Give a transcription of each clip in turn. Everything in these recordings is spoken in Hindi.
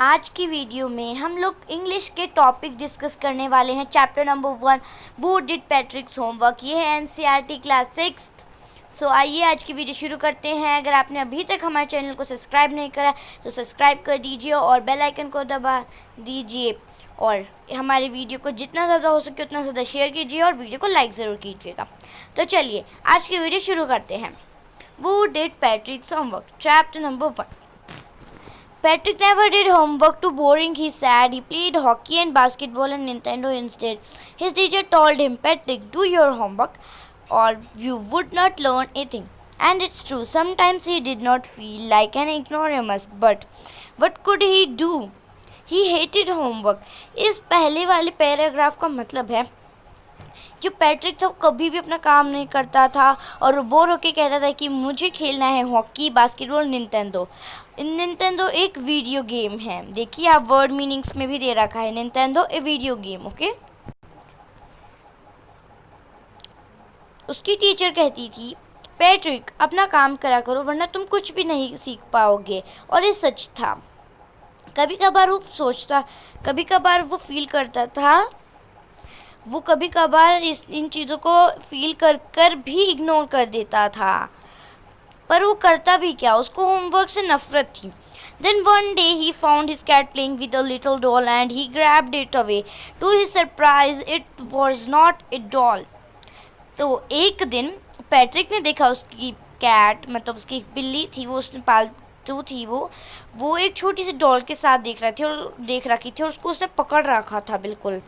आज की वीडियो में हम लोग इंग्लिश के टॉपिक डिस्कस करने वाले हैं। चैप्टर नंबर 1, वो डिड पैट्रिक्स होमवर्क। ये है एनसीईआरटी क्लास 6। सो आइए आज की वीडियो शुरू करते हैं। अगर आपने अभी तक हमारे चैनल को सब्सक्राइब नहीं करा तो सब्सक्राइब कर दीजिए और बेल आइकन को दबा दीजिए, और हमारी वीडियो को जितना ज़्यादा हो सके उतना ज़्यादा शेयर कीजिए और वीडियो को लाइक ज़रूर कीजिएगा। तो चलिए आज की वीडियो शुरू करते हैं। वो did पैट्रिक्स homework, chapter number 1। Patrick never did homework, too boring, he said. He played hockey and basketball and Nintendo instead. His teacher told him, Patrick, do your homework or you would not learn anything. And it's true, sometimes he did not feel like an ignoramus, but what could he do? He hated homework. इस पहले वाले पैराग्राफ का मतलब है जो पैट्रिक था वो कभी भी अपना काम नहीं करता था और वो बोर होके कहता था कि मुझे खेलना है हॉकी, बास्केटबॉल, निंटेंडो। निंटेंडो एक वीडियो गेम है। देखिए आप वर्ड मीनिंग्स में भी दे रखा है, निंटेंडो ए वीडियो गेम। ओके, उसकी टीचर कहती थी पैट्रिक अपना काम करा करो वरना तुम कुछ भी नहीं सीख पाओगे। और ये सच था। कभी कभार वो सोचता, कभी कभार वो फील करता था, वो कभी कभार इन चीज़ों को फील कर भी इग्नोर कर देता था, पर वो करता भी क्या, उसको होमवर्क से नफरत थी। Then one day he found his cat playing with a little doll and he grabbed it away. To his surprise, it was not a doll. तो एक दिन पैट्रिक ने देखा उसकी कैट, मतलब उसकी एक बिल्ली थी, वो उसने पालतू थी, वो एक छोटी सी डॉल के साथ देख रखी थी और उसको उसने पकड़ रखा था बिल्कुल।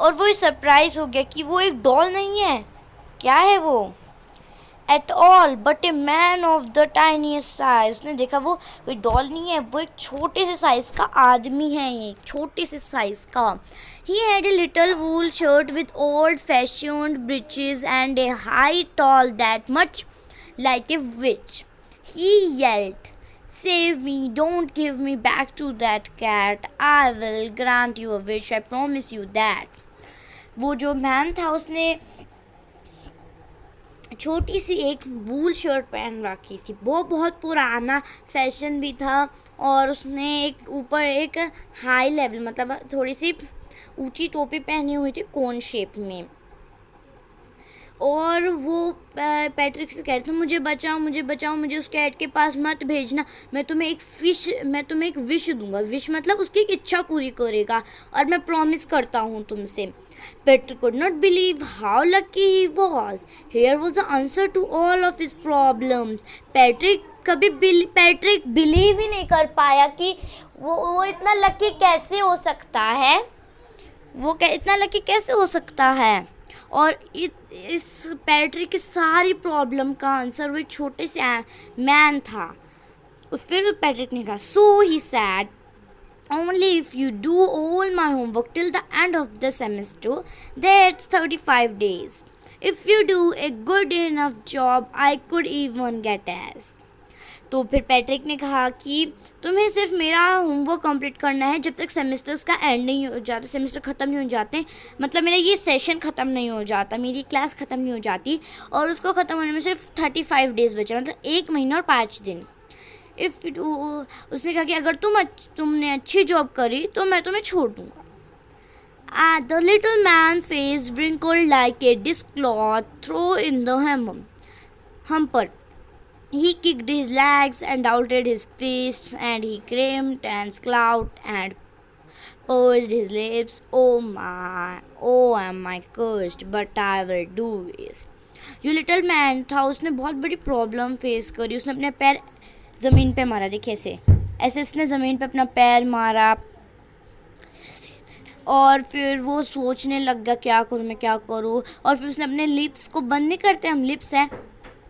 और वो सरप्राइज हो गया कि वो एक डॉल नहीं है। क्या है वो? At all but a man of the tiniest size. उसने देखा वो कोई डॉल नहीं है, वो एक छोटे से साइज का आदमी है, एक छोटे से साइज का। He had a little wool shirt with old fashioned breeches and a high tall that much like a witch. He yelled, Save me, don't give me back to that cat. I will grant you a wish, I promise you that. वो जो मैन था उसने छोटी सी एक वूल शर्ट पहन रखी थी, वो बहुत पुराना फैशन भी था, और उसने एक ऊपर एक हाई लेवल मतलब थोड़ी सी ऊंची टोपी पहनी हुई थी कोन शेप में। और वो पैट्रिक से कह रहा था मुझे बचाओ, मुझे उस कैट के पास मत भेजना, मैं तुम्हें एक विश दूंगा। विश मतलब उसकी एक इच्छा पूरी करेगा, और मैं प्रॉमिस करता हूँ तुमसे। Patrick could not believe how lucky he was. Here was the answer to all of his problems. Patrick believe ही नहीं कर पाया कि वो इतना लकी कैसे हो सकता है, इतना लकी कैसे हो सकता है। और इस पैट्रिक की सारी प्रॉब्लम का आंसर वो एक छोटे से मैन था। फिर पैट्रिक ने कहा, सो ही sad, only if you do all my homework till the end of the semester, that's 35 days. If you do a good enough job, I could even get asked. तो फिर पैट्रिक ने कहा कि तुम्हें सिर्फ मेरा होमवर्क कंप्लीट करना है जब तक सेमेस्टर्स का एंड नहीं हो जाता, सेमेस्टर ख़त्म नहीं हो जाते, मतलब मेरा ये सेशन ख़त्म नहीं हो जाता, मेरी क्लास ख़त्म नहीं हो जाती, और उसको ख़त्म होने में सिर्फ 35 डेज़ बचे, मतलब 1 महीना और 5 दिन। उसने कहा कि अगर तुमने अच्छी जॉब करी तो मैं तुम्हें छोड़ दूँगा। The little man face wrinkled like a dishcloth thrown in the hamper. He kicked his legs and outed his fists, and he screamed and scowled and pursed his lips. Oh, am I cursed, but I will do this. जो लिटिल मैन था उसने बहुत बड़ी प्रॉब्लम फेस करी। उसने अपने पैर ज़मीन पे मारा, देखिए ऐसे उसने ज़मीन पे अपना पैर मारा, और फिर वो सोचने लग गया क्या करूँ। और फिर उसने अपने लिप्स को बंद नहीं करते, हम लिप्स हैं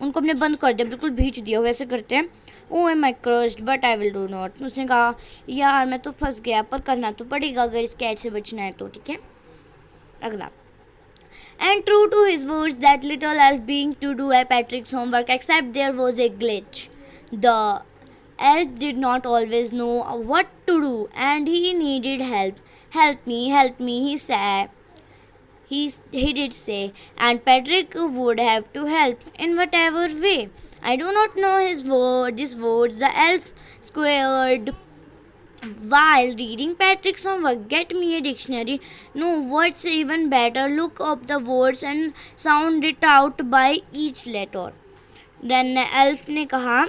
उनको अपने बंद कर दिया, बिल्कुल भींच दिया, वैसे करते हैं। Oh am I cursed but I will do not. उसने कहा यार मैं तो फंस गया, पर करना तो पड़ेगा अगर इस कैट से बचना है तो। ठीक है, अगला। And true to his words, that little elf being to do a Patrick's homework, except there was a glitch. The elf did not always know what to do, and he needed help. Help me, he said. He did say, and Patrick would have to help in whatever way. I do not know his words. The elf squared While reading Patrick's homework, get me a dictionary. No, what's even better? Look up the words and sound it out by each letter. Then elf ने कहा,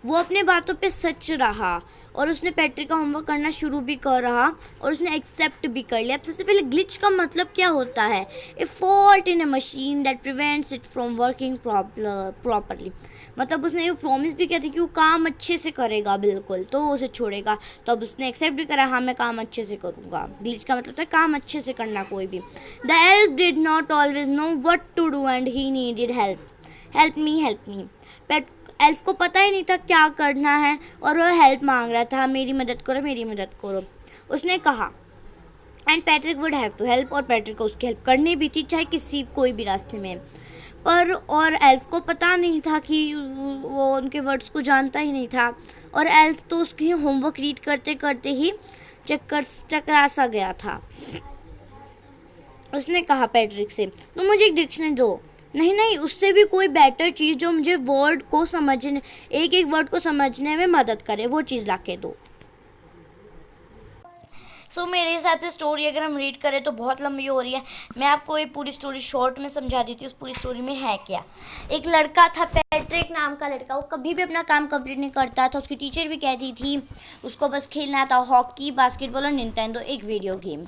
वो अपने बातों पे सच रहा और उसने पैट्रिक का होमवर्क करना शुरू भी कर रहा और उसने एक्सेप्ट भी कर लिया। अब सबसे पहले ग्लिच का मतलब क्या होता है? ए fault in A machine that prevents it from working properly. मतलब उसने ये प्रॉमिस भी किया था कि वो काम अच्छे से करेगा बिल्कुल, तो वो उसे छोड़ेगा। तो अब उसने एक्सेप्ट भी करा, हाँ मैं काम अच्छे से करूँगा। ग्लिच का मतलब है काम अच्छे से करना कोई भी। The elf did not always know what to do and he needed help. Help me. Elf को पता ही नहीं था क्या करना है और वह हेल्प मांग रहा था, मेरी मदद करो। उसने कहा and Patrick would have to help, और पैट्रिक को उसकी हेल्प करनी भी थी, चाहे किसी कोई भी रास्ते में। पर और एल्फ को पता नहीं था कि वो उनके वर्ड्स को जानता ही नहीं था, और एल्फ तो उसकी होमवर्क रीड करते करते ही चकरा सा गया था। उसने कहा पैट्रिक से, तो मुझे एक डिक्शनरी दो। नहीं, उससे भी कोई बेटर चीज़ जो मुझे वर्ड को समझने, एक एक वर्ड को समझने में मदद करे, वो चीज़ ला के दो। मेरे हिसाब से स्टोरी अगर हम रीड करें तो बहुत लंबी हो रही है। मैं आपको ये पूरी स्टोरी शॉर्ट में समझा देती हूँ। उस पूरी स्टोरी में है क्या? एक लड़का था, पैट्रिक नाम का लड़का। वो कभी भी अपना काम कंप्लीट नहीं करता था। उसकी टीचर भी कहती थी उसको बस खेलना था हॉकी, बास्केटबॉल और निंटेंडो, एक वीडियो गेम।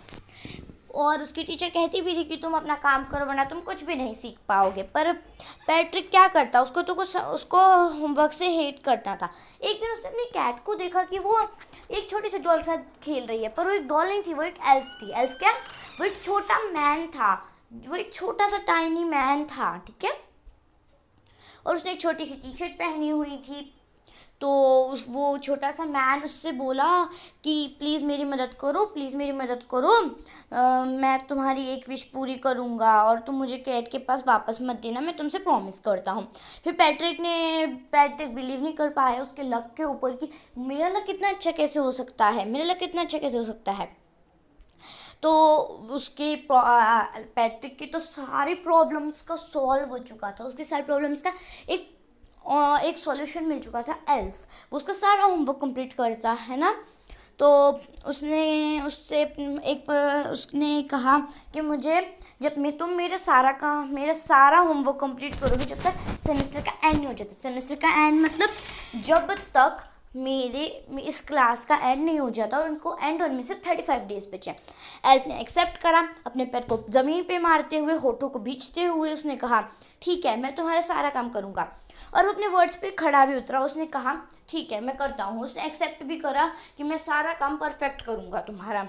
और उसकी टीचर कहती भी थी कि तुम अपना काम करो वरना तुम कुछ भी नहीं सीख पाओगे। पर पैट्रिक क्या करता, उसको होमवर्क से हेट करता था। एक दिन उसने अपनी कैट को देखा कि वो एक छोटे से डॉल के साथ खेल रही है, पर वो एक डॉल नहीं थी, वो एक एल्फ थी। एल्फ क्या? वो एक छोटा मैन था, वो एक छोटा सा टाइनी मैन था, ठीक है। और उसने एक छोटी सी टी शर्ट पहनी हुई थी। तो वो छोटा सा मैन उससे बोला कि प्लीज़ मेरी मदद करो, मैं तुम्हारी एक विश पूरी करूँगा और तुम मुझे कैट के पास वापस मत देना, मैं तुमसे प्रॉमिस करता हूँ। फिर पैट्रिक बिलीव नहीं कर पाया उसके लक के ऊपर कि मेरा लक इतना अच्छा कैसे हो सकता है। तो उसके पैट्रिक की तो सारी प्रॉब्लम्स का सॉल्व हो चुका था, उसकी सारी प्रॉब्लम्स का एक सॉल्यूशन मिल चुका था। एल्फ वो उसका सारा होमवर्क कंप्लीट करता है ना। तो उसने कहा कि तुम मेरा सारा होमवर्क कंप्लीट करोगे जब तक सेमेस्टर का एंड नहीं हो जाता। सेमेस्टर का एंड मतलब जब तक मेरे इस क्लास का एंड नहीं हो जाता और उनको एंड होने में सिर्फ 35 डेज बचे। एल्फ ने एक्सेप्ट करा, अपने पैर को ज़मीन पे मारते हुए, होठों को भींचते हुए उसने कहा ठीक है मैं तुम्हारा सारा काम करूँगा। और वो अपने वर्ड्स पे खड़ा भी उतरा, उसने कहा ठीक है मैं करता हूँ। उसने एक्सेप्ट भी करा कि मैं सारा काम परफेक्ट करूँगा तुम्हारा।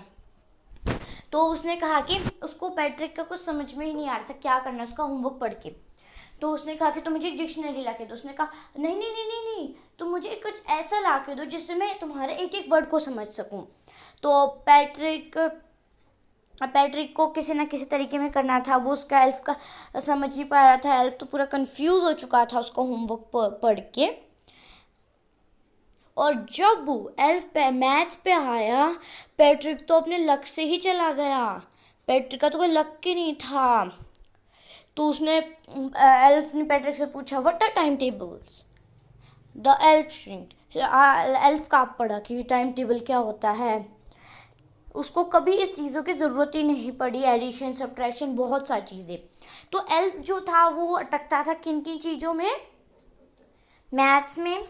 तो उसने कहा कि उसको पैट्रिक का कुछ समझ में ही नहीं आ रहा था क्या करना है उसका होमवर्क पढ़ के। तो उसने कहा कि तुम मुझे एक डिक्शनरी ला के दो। उसने कहा नहीं, तुम मुझे कुछ ऐसा ला के दो जिससे मैं तुम्हारे एक एक वर्ड को समझ सकूं। तो पैट्रिक को किसी ना किसी तरीके में करना था, वो उसका एल्फ का समझ नहीं पा रहा था। एल्फ तो पूरा कंफ्यूज हो चुका था उसका होमवर्क पढ़ के। और जब एल्फ पे मैथ्स पे आया, पैट्रिक तो अपने लक से ही चला गया। पैट्रिक का तो कोई लक ही नहीं था। तो एल्फ ने पैट्रिक से पूछा what are time tables. The elf shrinked. Elf का पढ़ा कि टाइम टेबल क्या होता है। उसको कभी इस चीज़ों की ज़रूरत ही नहीं पड़ी, एडिशन सब्ट्रैक्शन बहुत सारी चीज़ें। तो एल्फ जो था वो अटकता था किन चीज़ों में? मैथ्स में,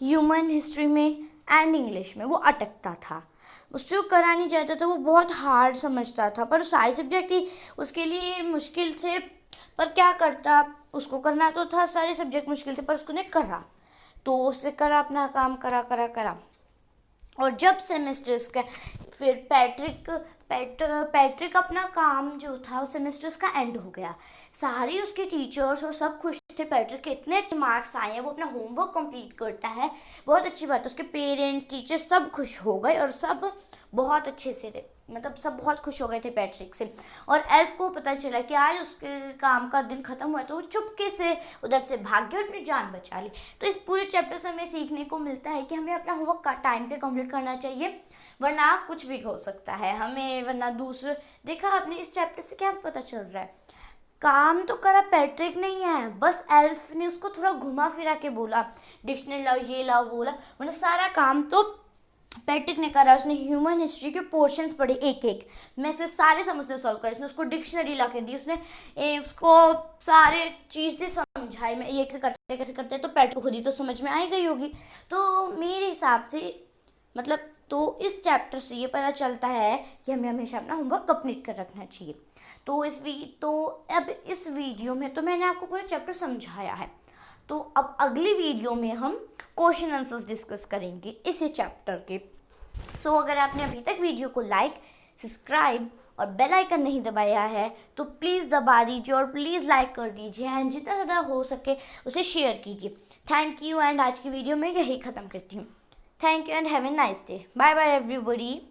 ह्यूमन हिस्ट्री में एंड इंग्लिश में वो अटकता था। उससे वो करा नहीं जाता था, वो बहुत हार्ड समझता था। पर सारे सब्जेक्ट ही उसके लिए मुश्किल थे, पर क्या करता, उसको करना तो था। सारे सब्जेक्ट मुश्किल थे पर उसने करा, तो उससे करा अपना काम, करा। और जब सेमेस्टर्स का फिर पैट्रिक अपना काम जो था उस सेमेस्टर्स का एंड हो गया। सारी उसके टीचर्स और सब खुश थे, पैट्रिक के इतने अच्छे मार्क्स आए हैं, वो अपना होमवर्क कंप्लीट करता है, बहुत अच्छी बात है। उसके पेरेंट्स टीचर्स सब खुश हो गए और सब बहुत अच्छे से थे, मतलब सब बहुत खुश हो गए थे पैट्रिक से। और एल्फ को पता चला कि आज उसके काम का दिन खत्म हुआ, तो वो चुपके से उधर से भाग गया और अपनी जान बचा ली। तो इस पूरे चैप्टर से हमें सीखने को मिलता है कि हमें अपना होमवर्क का टाइम पे कंप्लीट करना चाहिए, वरना कुछ भी हो सकता है हमें। वरना दूसरे देखा आपने इस चैप्टर से क्या पता चल रहा है, काम तो करा पैट्रिक नहीं है, बस एल्फ ने उसको थोड़ा घुमा फिरा के बोला डिक्शनरी लाओ, ये लाओ, वो लाओ, वरना सारा काम तो पैट्रिक ने करा, उसने ह्यूमन हिस्ट्री के पोर्शंस पढ़े एक एक, मैं से सारे समझते सॉल्व करे, उसने उसको डिक्शनरी ला के दी, उसने उसको सारे चीज़ें समझाई, मैं ये कैसे करते हैं कैसे करते हैं, तो पैट्रिक को खुद ही तो समझ में आई गई होगी। तो मेरे हिसाब से मतलब तो इस चैप्टर से ये पता चलता है कि हमें हमेशा अपना होमवर्क कंप्लीट कर रखना चाहिए। तो अब इस वीडियो में तो मैंने आपको पूरा चैप्टर समझाया है, तो अब अगली वीडियो में हम क्वेश्चन आंसर्स डिस्कस करेंगे इसी चैप्टर के। सो अगर आपने अभी तक वीडियो को लाइक, सब्सक्राइब और बेल आइकन नहीं दबाया है तो प्लीज़ दबा दीजिए और प्लीज़ लाइक कर दीजिए एंड जितना ज़्यादा हो सके उसे शेयर कीजिए। थैंक यू एंड आज की वीडियो मैं यही ख़त्म करती हूँ। Thank you and have a nice day. Bye bye everybody.